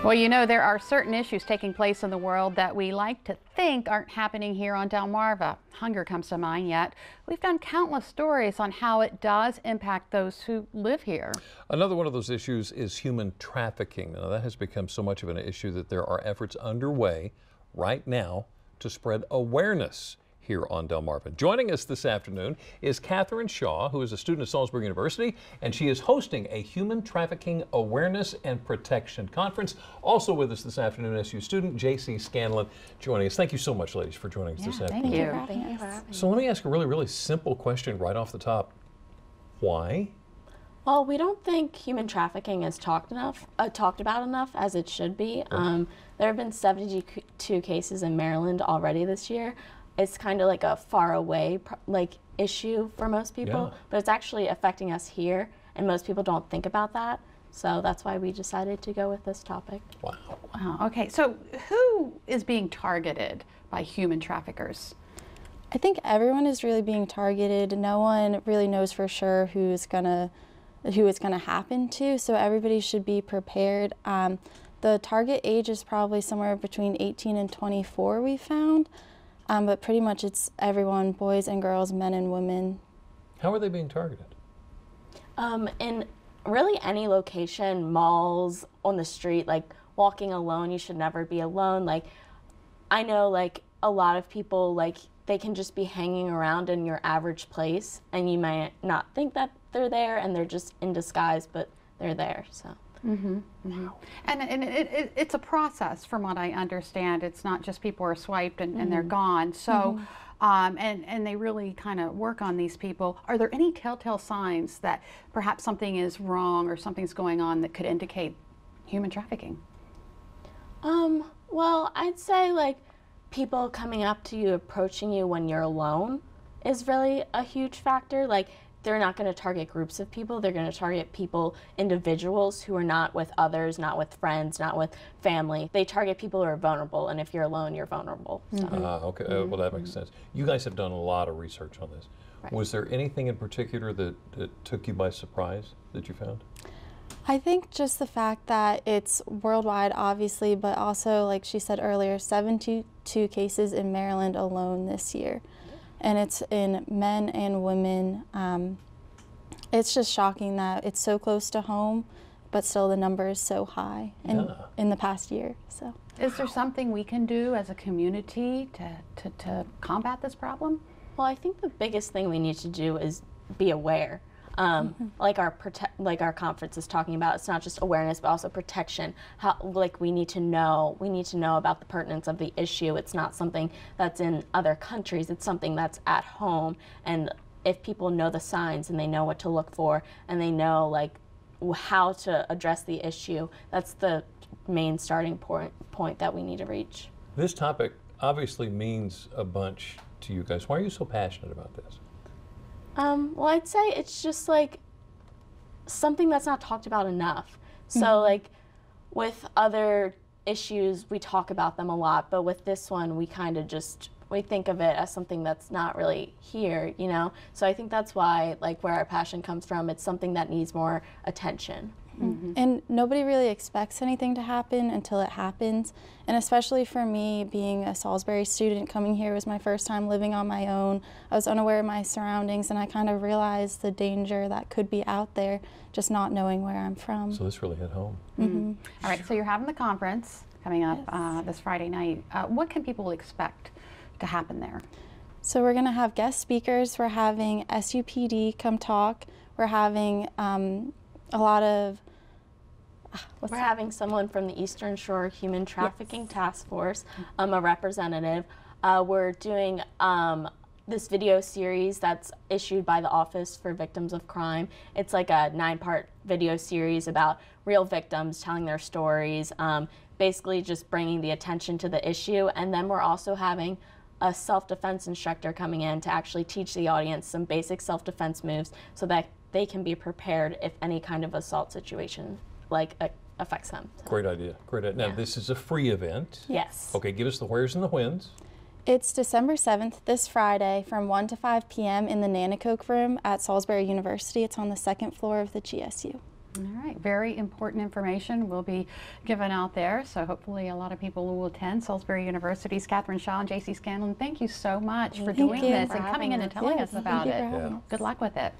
Well, you know, there are certain issues taking place in the world that we like to think aren't happening here on Delmarva. Hunger comes to mind, yet we've done countless stories on how it does impact those who live here. Another one of those issues is human trafficking. Now, that has become so much of an issue that there are efforts underway right now to spread awareness here on Delmarva. Joining us this afternoon is Catherine Shaw, who is a student at Salisbury University, and she is hosting a Human Trafficking Awareness and Protection Conference. Also with us this afternoon, SU student J.C. Scanlon joining us. Thank you so much, ladies, for joining us this afternoon. Thank you. Thank you for having us. So let me ask a really simple question right off the top. Why? Well, we don't think human trafficking is talked about enough as it should be. There have been 72 cases in Maryland already this year. It's kind of like a far away issue for most people, but it's actually affecting us here, and most people don't think about that. So that's why we decided to go with this topic. Wow. Wow. Okay, so who is being targeted by human traffickers? I think everyone is really being targeted. No one really knows for sure who it's gonna happen to, so everybody should be prepared. The target age is probably somewhere between 18 and 24, we found. But pretty much it's everyone, boys and girls, men and women. How are they being targeted? In really any location, malls, on the street, like walking alone, you should never be alone. Like, I know like a lot of people, like they can just be hanging around in your average place and you might not think that they're there and they're just in disguise, but they're there, so. Wow. And it's a process, from what I understand. It's not just people are swiped and they're gone. So, and they really kind of work on these people. Are there any telltale signs that perhaps something is wrong or something's going on that could indicate human trafficking? Well, I'd say like people coming up to you, approaching you when you're alone is really a huge factor. Like, they're not going to target groups of people. They're going to target people, individuals who are not with others, not with friends, not with family. They target people who are vulnerable, and if you're alone, you're vulnerable. So. Okay, well that makes sense. You guys have done a lot of research on this. Right. Was there anything in particular that took you by surprise that you found? I think just the fact that it's worldwide, obviously, but also, like she said earlier, 72 cases in Maryland alone this year. And it's in men and women. It's just shocking that it's so close to home, but still the number is so high in the past year. So, is there something we can do as a community to combat this problem? Well, I think the biggest thing we need to do is be aware. Like our conference is talking about, it's not just awareness but also protection. We need to know about the pertinence of the issue. It's not something that's in other countries, it's something that's at home, and if people know the signs and they know what to look for and they know like how to address the issue, that's the main starting point that we need to reach. This topic obviously means a bunch to you guys. Why are you so passionate about this? Well, I'd say it's just like something that's not talked about enough. So like with other issues, we talk about them a lot, but with this one, we kind of we think of it as something that's not really here, you know? So I think that's why, like, where our passion comes from, it's something that needs more attention. And nobody really expects anything to happen until it happens. And especially for me, being a Salisbury student, coming here was my first time living on my own. I was unaware of my surroundings, and I kind of realized the danger that could be out there, just not knowing where I'm from. So this really hit home. All right, so you're having the conference coming up this Friday night. What can people expect to happen there? So we're going to have guest speakers. We're having SUPD come talk. We're having a lot of We're having someone from the Eastern Shore Human Trafficking Task Force, a representative. We're doing this video series that's issued by the Office for Victims of Crime. It's like a 9-part video series about real victims telling their stories, basically just bringing the attention to the issue. And then we're also having a self-defense instructor coming in to actually teach the audience some basic self-defense moves so that they can be prepared if any kind of assault situation affects them. So. Great idea. Great idea. Now, this is a free event. Yes. Okay, give us the wheres and the whens. It's December 7th, this Friday, from 1 to 5 p.m. in the Nanacoke room at Salisbury University. It's on the 2nd floor of the GSU. All right, very important information will be given out there, so hopefully a lot of people will attend. Salisbury University's Catherine Shaw and J.C. Scanlon, thank you so much for doing this and coming in and telling us about it. Yeah. Good luck with it.